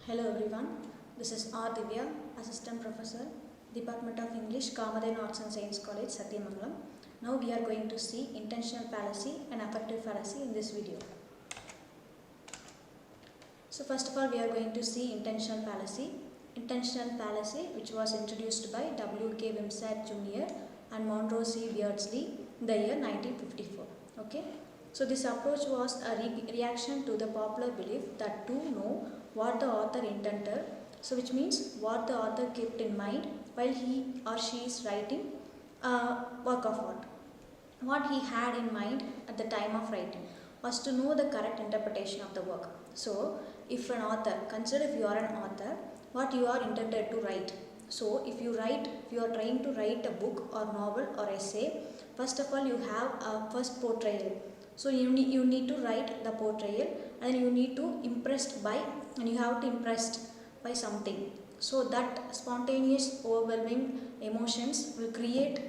Hello everyone, this is Divya, Assistant Professor, Department of English, Kamadhan Arts and Science College, Satyamangalam. Now we are going to see intentional fallacy and affective fallacy in this video. So first of all we are going to see intentional fallacy. Intentional fallacy, which was introduced by W.K. Wimsatt Jr. and Monroe C. Beardsley in the year 1954. Okay. So this approach was a reaction to the popular belief that to know what the author intended, so which means what the author kept in mind while he or she is writing a work of art. What he had in mind at the time of writing was to know the correct interpretation of the work. So if an author, consider if you are an author, what you are intended to write. So if you are trying to write a book or novel or essay, first of all you have a first portrayal. So you need to write the portrayal and you need to you have to impressed by something. So that spontaneous overwhelming emotions will create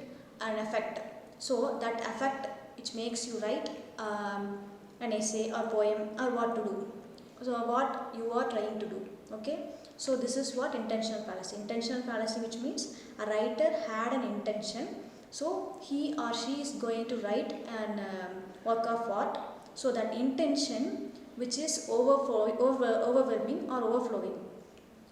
an effect. So that effect which makes you write an essay or poem or what to do. So what you are trying to do. Okay. So this is what intentional fallacy. Intentional fallacy, which means a writer had an intention. So he or she is going to write an work of art. So that intention which is overwhelming or overflowing.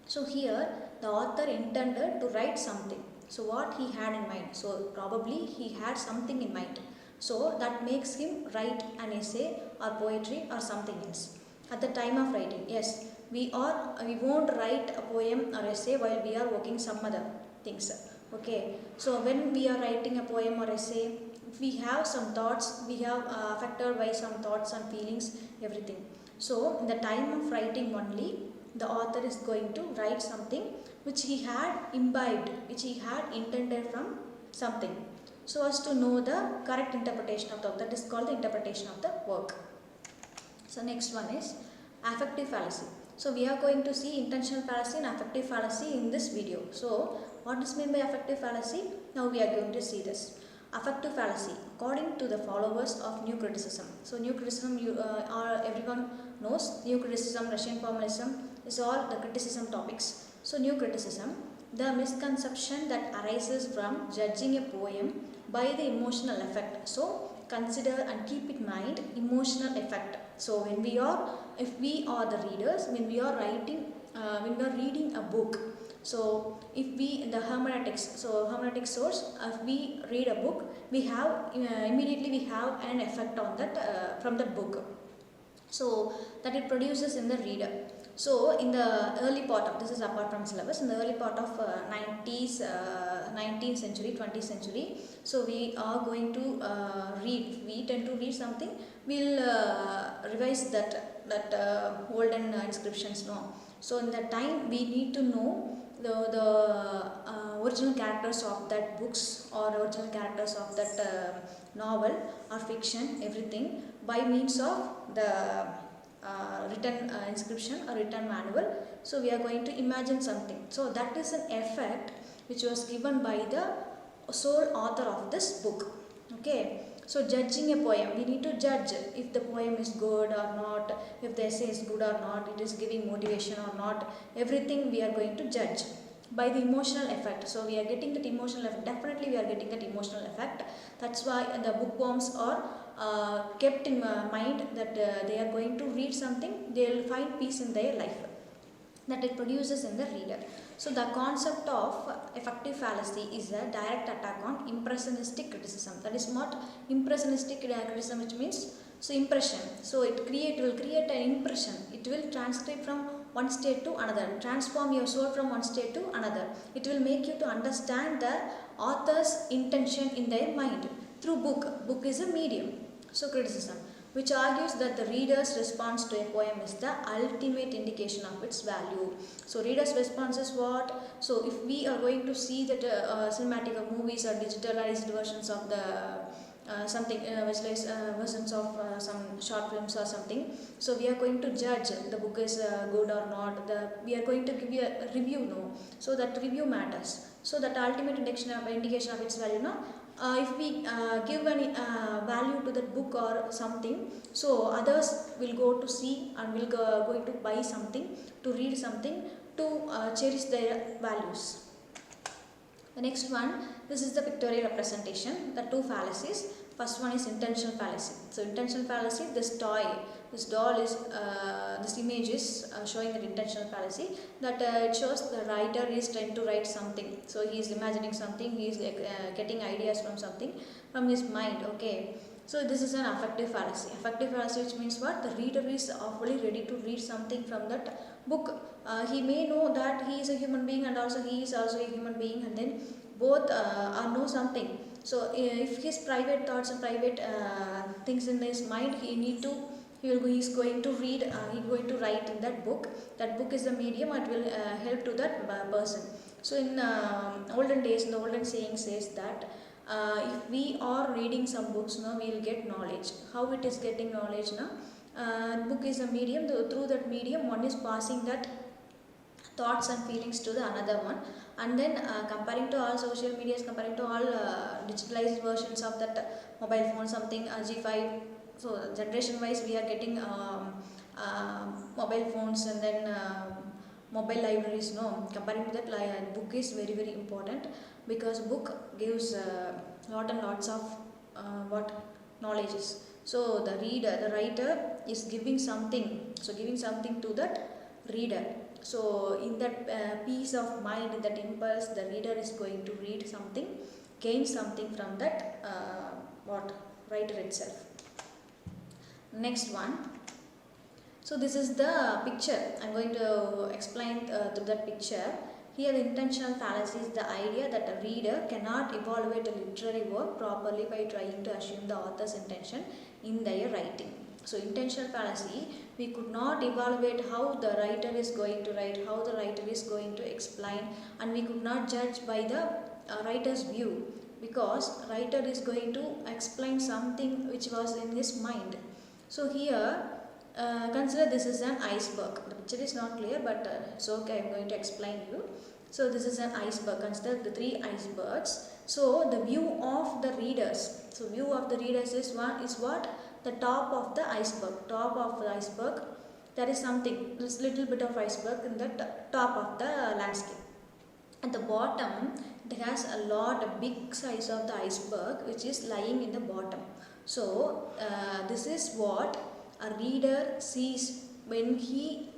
So here the author intended to write something. So what he had in mind. So probably he had something in mind. So that makes him write an essay or poetry or something else. At the time of writing, yes, we won't write a poem or essay while we are working some other things. Okay, so when we are writing a poem or essay, we have some thoughts, we have affected by some thoughts and feelings, everything. So in the time of writing only, the author is going to write something which he had imbibed, which he had intended from something, so as to know the correct interpretation of the work. That is called the interpretation of the work. So next one is affective fallacy. So we are going to see intentional fallacy and affective fallacy in this video. So what is meant by affective fallacy? Now we are going to see this. Affective fallacy, according to the followers of new criticism. So new criticism, everyone knows new criticism, Russian formalism is all the criticism topics. So new criticism, the misconception that arises from judging a poem by the emotional effect. So consider and keep in mind emotional effect. So if we are the readers, when we are reading a book, so if we in the hermeneutics, so hermeneutic source, if we read a book, we have immediately we have an effect on that from that book. So that it produces in the reader. So in the early part of, this is apart from syllabus, in the early part of 19th century, 20th century, so we are going to we tend to read something, we'll revise that olden inscriptions. No. So in that time we need to know the original characters of that books or original characters of that novel or fiction, everything by means of the written inscription or written manual. So we are going to imagine something. So that is an effect which was given by the sole author of this book. Okay. So judging a poem, we need to judge if the poem is good or not, if the essay is good or not, it is giving motivation or not. Everything we are going to judge by the emotional effect. So we are getting that emotional effect. Definitely we are getting that emotional effect. That's why the bookworms are kept in mind that they are going to read something, they will find peace in their life, that it produces in the reader. So the concept of affective fallacy is a direct attack on impressionistic criticism. That is what impressionistic criticism, which means so impression. So it will create an impression. It will transcribe from one state to another, transform your soul from one state to another. It will make you to understand the author's intention in their mind through book. Book is a medium. So criticism, which argues that the reader's response to a poem is the ultimate indication of its value. So reader's response is what? So if we are going to see that cinematic of movies or digitalized versions of the versions of some short films or something, so we are going to judge the book is good or not. We are going to give you a review, no? So that review matters. So that ultimate indication of its value, no? if we give any value to that book or something, so others will go to see and will going to buy something, to read something, to cherish their values. The next one, this is the pictorial representation, the two fallacies. First one is intentional fallacy. So intentional fallacy, this toy, this doll is, this image is showing an intentional fallacy, that it shows the writer is trying to write something. So he is imagining something, he is getting ideas from something from his mind. Okay. So this is an affective fallacy. Affective fallacy, which means what? The reader is fully ready to read something from that book. He may know that he is a human being and also he is also a human being, and then both are know something. So if his private thoughts and private things in his mind, he is going to read, he is going to write in that book. That book is the medium, it will help to that person. So in olden days, in the olden saying says that if we are reading some books, now we will get knowledge. How it is getting knowledge now? Book is a medium. Through that medium, one is passing that thoughts and feelings to the another one, and then comparing to all social medias, comparing to all digitalized versions of that mobile phone, something G5. So generation wise, we are getting mobile phones, and then mobile libraries. No, comparing to that, book is very very important, because book gives lot and lots of what knowledges. So the writer is giving something, so giving something to that reader. So in that peace of mind, in that impulse, the reader is going to read something, gain something from that what writer itself. Next one. So this is the picture. I'm going to explain through that picture. Here the intentional fallacy is the idea that a reader cannot evaluate a literary work properly by trying to assume the author's intention in their writing. So intentional fallacy, we could not evaluate how the writer is going to write, how the writer is going to explain, and we could not judge by the writer's view, because writer is going to explain something which was in his mind. So here consider this is an iceberg. The picture is not clear, but it's okay, I'm going to explain you. So this is an iceberg. Consider the three icebergs. So the view of the readers. So view of the readers is what? The top of the iceberg. Top of the iceberg. There is something, this little bit of iceberg in the top of the landscape. At the bottom, it has a big size of the iceberg which is lying in the bottom. So this is what a reader sees when he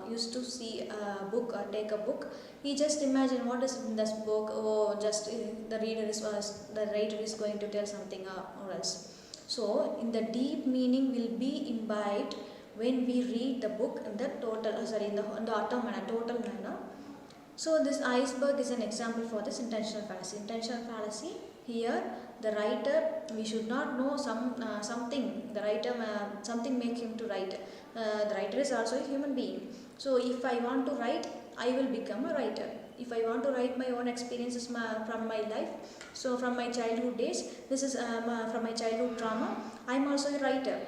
used to see a book or take a book. He just imagine what is in this book. Oh, just the writer is going to tell something or else. So in the deep meaning will be imbibed when we read the book in the in the autumn manner, total manner. So this iceberg is an example for this intentional fallacy. Intentional fallacy, here the writer, we should not know something. The writer, something make him to write. The writer is also a human being. So if I want to write, I will become a writer. If I want to write my own experiences from my life, so from my childhood days, this is from my childhood trauma, I am also a writer.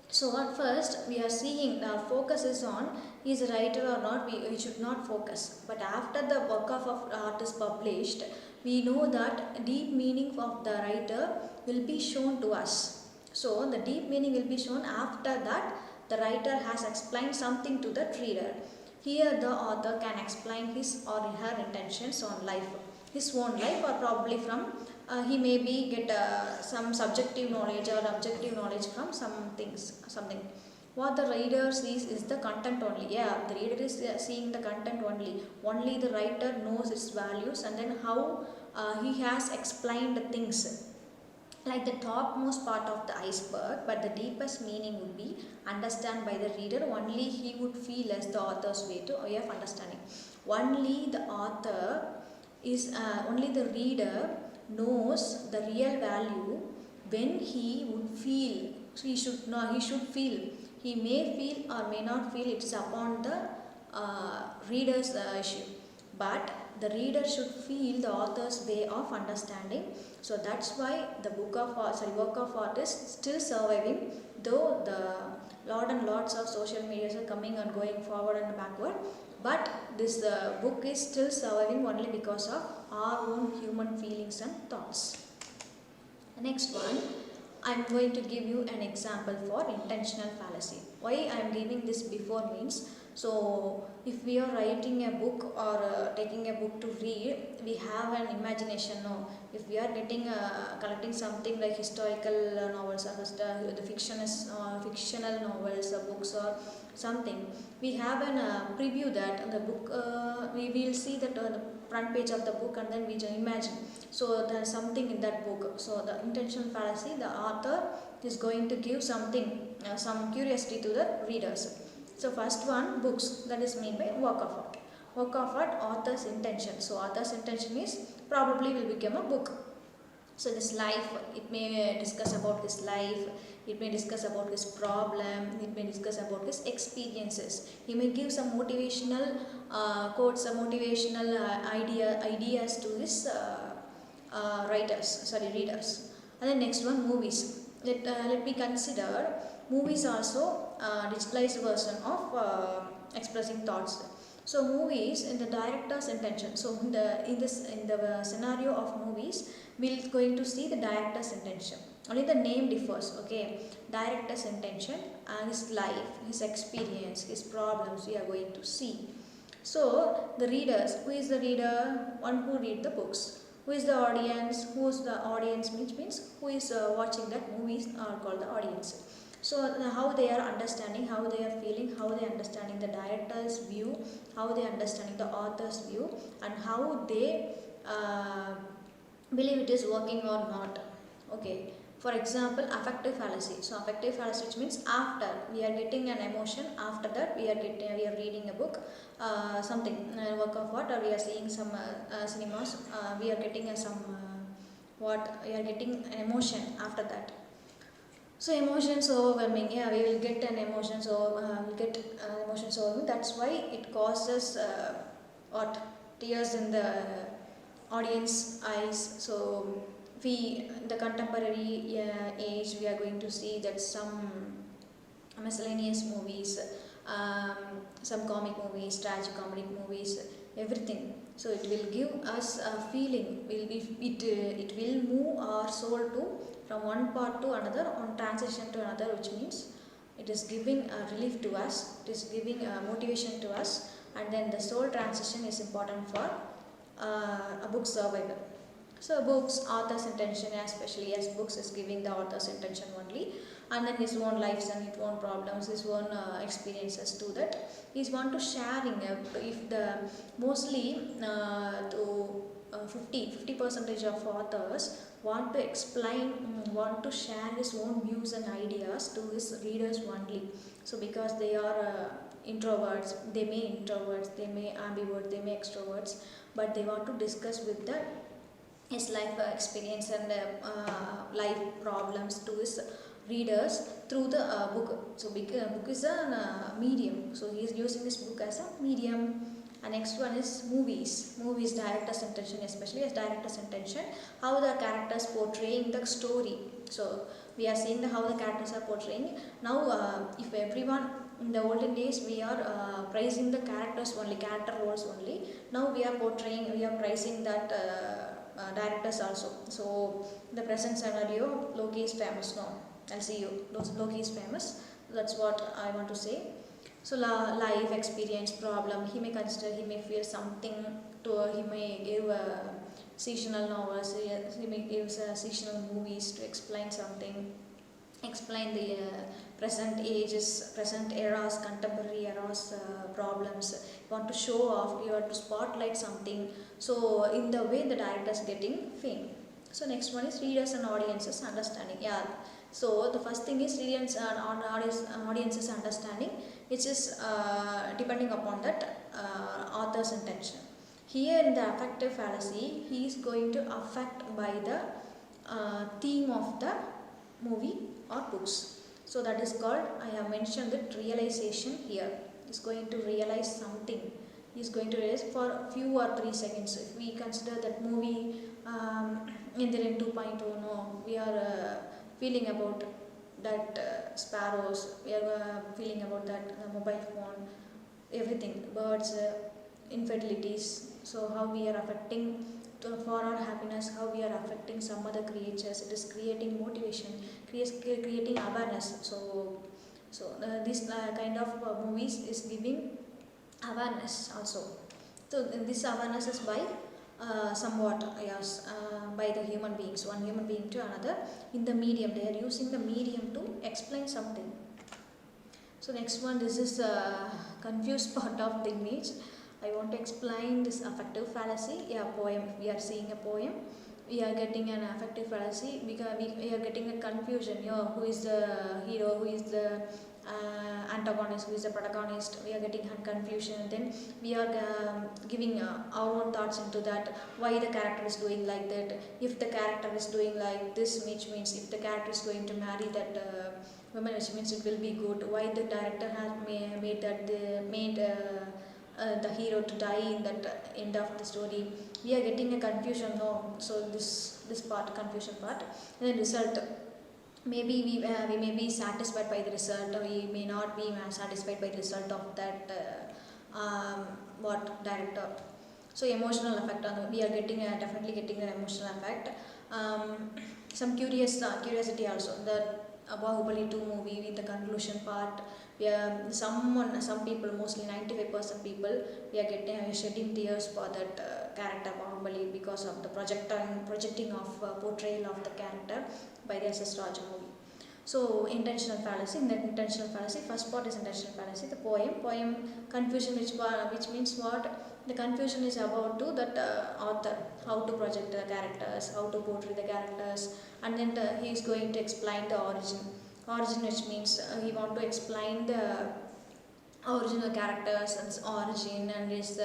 So at first we are seeing our focus is on he is a writer or not, we should not focus. But after the work of art is published, we know that deep meaning of the writer will be shown to us. So the deep meaning will be shown after that the writer has explained something to the reader. Here the author can explain his or her intentions on life, his own life, or probably from he may be get some subjective knowledge or objective knowledge from something. What the reader sees is the content only. Yeah, the reader is seeing the content only. Only the writer knows its values, and then how he has explained the things. Like the topmost part of the iceberg, but the deepest meaning would be understood by the reader. Only he would feel as the author's way of understanding. Only the author is only the reader knows the real value when he would feel. So he should feel. He may feel or may not feel. It is upon the reader's issue. But the reader should feel the author's way of understanding. So that's why the work of art is still surviving, though the lot and lots of social medias are coming and going forward and backward. But this book is still surviving only because of our own human feelings and thoughts. The next one, I'm going to give you an example for intentional fallacy. Why I'm giving this before means, so if we are writing a book or taking a book to read, we have an imagination. No, if we are getting collecting something like historical novels or the fictional novels or books or something, we have an preview that the book. We will see that the front page of the book, and then we imagine. So there's something in that book. So the intentional fallacy, the author is going to give something, some curiosity to the readers. So first one, books, that is meant by work of art. Work of art, author's intention. So author's intention is probably will become a book. So this life, it may discuss about his life, it may discuss about his problem, it may discuss about his experiences. He may give some motivational quotes, some motivational ideas to his readers. And then next one, movies. Let me consider movies also digitalized version of expressing thoughts. So movies in the director's intention. So in the scenario of movies, we're going to see the director's intention. Only the name differs. Okay, director's intention and his life, his experience, his problems we are going to see. So the readers, who is the reader? One who read the books. Who is the audience? Who is the audience? Which means who is watching that movies are called the audience. So how they are understanding, how they are feeling, how they are understanding the director's view, how they are understanding the author's view, and how they believe it is working or not. Okay. For example, affective fallacy. So affective fallacy, which means after we are getting an emotion, after that we are reading a book, something work of art, or we are seeing some cinemas, we are getting we are getting an emotion after that. So emotions overwhelming, yeah, we will get an emotions, so we'll get emotions overwhelming. That's why it causes what tears in the audience eyes. So we, the contemporary age, we are going to see that some miscellaneous movies, some comic movies, tragic comedic movies, everything. So it will give us a feeling. It will move our soul to from one part to another, on transition to another, which means it is giving a relief to us. It is giving a motivation to us, and then the soul transition is important for a book survival. So books, author's intention, especially as books is giving the author's intention only, and then his own lives and his own problems, his own experiences to that. He's want to sharing if the mostly to 50 percentage of authors want to explain, want to share his own views and ideas to his readers only. So because they are introverts, they may ambivert, they may extroverts, but they want to discuss with the his life experience and life problems to his readers through the book. So book is a medium. So he is using this book as a medium. And next one is movies. Movies, director's intention, especially as director's intention, how the characters portraying the story. So we are seeing how the characters are portraying. Now if everyone in the olden days we are praising the characters only, character roles only. Now we are praising that directors also. So the present scenario, Loki is famous now. I'll see you. Loki is famous. That's what I want to say. So life experience problem. He may consider. He may feel something. He may give seasonal novels. He may give seasonal movies to explain something. Explain the present ages, present eras, contemporary eras problems. You want to show off, you want to spotlight something. So in the way the director is getting fame. So next one is readers and audiences understanding. Yeah. So the first thing is readers and audiences understanding, which is depending upon that author's intention. Here in the affective fallacy, he is going to affect by the theme of the movie or books. So that is called, I have mentioned that realization here. Is going to realize something. He is going to realize for a few or 3 seconds. If we consider that movie Indian 2.0, no, we are feeling about that sparrows, we are feeling about that mobile phone, everything, birds, infidelities. So how we are affecting for our happiness, how we are affecting some other creatures. It is creating motivation, creating awareness. This kind of movies is giving awareness also. So this awareness is by somewhat, yes, by the human beings, one human being to another in the medium. They are using the medium to explain something. So next one, this is confused part of the image. I want to explain this affective fallacy. Yeah, poem. We are seeing a poem. We are getting an affective fallacy because we are getting a confusion. Who is the hero? Who is the antagonist? Who is the protagonist? We are getting confusion. Then we are giving our own thoughts into that. Why the character is doing like that? If the character is doing like this, which means if the character is going to marry that woman, which means it will be good. Why the director has made that the hero to die in that end of the story? We are getting a confusion. No, so this part, confusion part, and then result. Maybe we may be satisfied by the result, or we may not be satisfied by the result of that what director. So emotional effect on we are getting definitely getting an emotional effect. Some curiosity also. The Bahubali 2 movie with the conclusion part, some people, mostly 95% people, we are getting shedding tears for that character Bahubali because of the projecting of portrayal of the character by the Asst movie. So intentional fallacy. In that intentional fallacy, first part is intentional fallacy. The poem confusion, which means what? The confusion is about to that author, how to project the characters, how to portray the characters, and then he is going to explain the origin, which means he want to explain the original characters and origin and his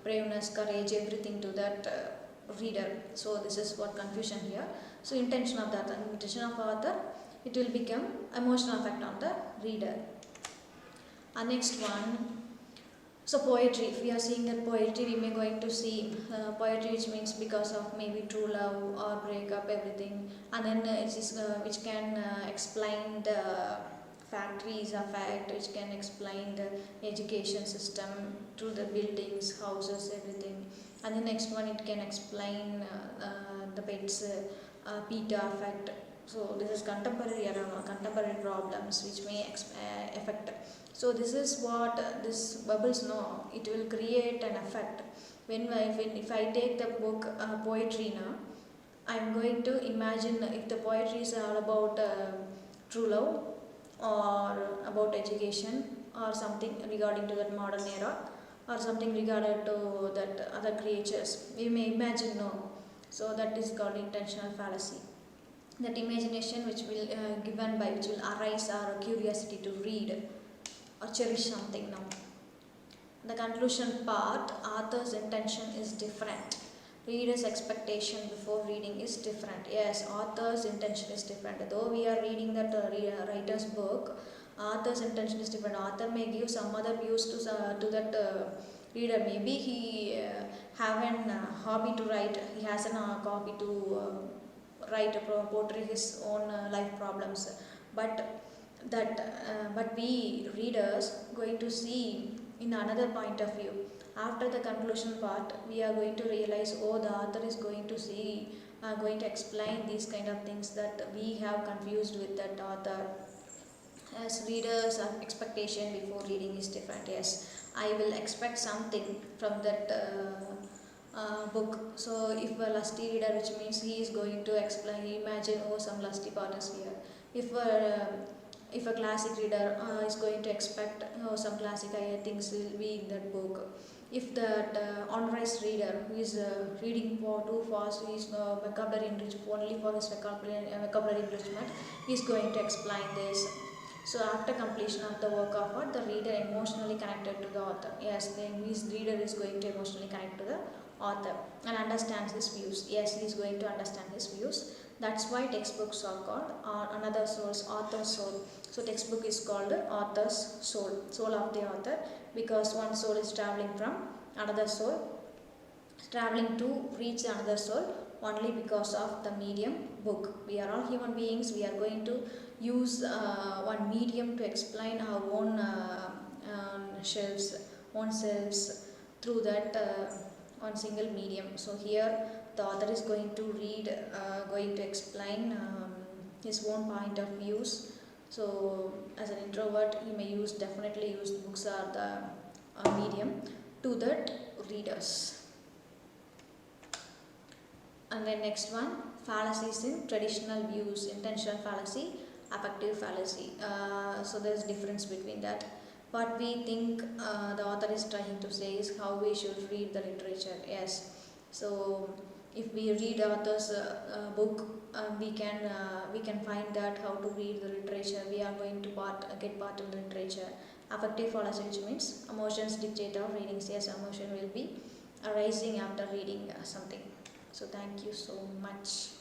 braveness, courage, everything to that reader. So this is what confusion here. So intention of that, intention of author, it will become emotional effect on the reader. Next one. So poetry, if we are seeing that poetry, we may going to see poetry, which means because of maybe true love or breakup, everything, and then which can explain the factories effect, which can explain the education system through the buildings, houses, everything. And the next one, it can explain the pets, PETA effect. So this is contemporary problems which may affect. So this is what this bubbles know. It will create an effect. If I take the book poetry now, I am going to imagine if the poetry is all about true love or about education or something regarding to that modern era or something regarding to that other creatures. We may imagine no. So that is called intentional fallacy. That imagination which will which will arise our curiosity to read or cherish something now. The conclusion part, author's intention is different. Reader's expectation before reading is different. Yes, author's intention is different. Though we are reading that writer's book, author's intention is different. Author may give some other views to that reader. Maybe he have an hobby to write. He has an hobby to write, portray his own life problems. But we readers going to see in another point of view. After the conclusion part, we are going to realize, oh, the author is going to going to explain these kind of things that we have confused with that author. As readers, our expectation before reading is different. Yes, I will expect something from that book. So if a lusty reader, which means he is going to explain, imagine, oh, some lusty part is here. If a classic reader is going to expect some classic things will be in that book. If that unauthorized reader who is reading too fast, who is vocabulary enriched only for his vocabulary enrichment, is going to explain this. So after completion of the work of art, the reader emotionally connected to the author. Yes, then his reader is going to emotionally connect to the author and understands his views. Yes, he is going to understand his views. That's why textbooks are called another source, author's soul. So textbook is called author's soul of the author, because one soul is traveling from another soul, traveling to reach another soul only because of the medium book. We are all human beings. We are going to use one medium to explain our own selves through that on single medium. So here the author is going to read, going to explain his own point of views. So as an introvert, he may definitely use books or the medium to that readers. And then next one, fallacies in traditional views, intentional fallacy, affective fallacy. So there's difference between that. What we think the author is trying to say is how we should read the literature. Yes. So if we read author's book, we can find that how to read the literature. We are going to get part in the literature. Affective fallacy, which means emotions dictate our readings. Yes, emotion will be arising after reading something. So thank you so much.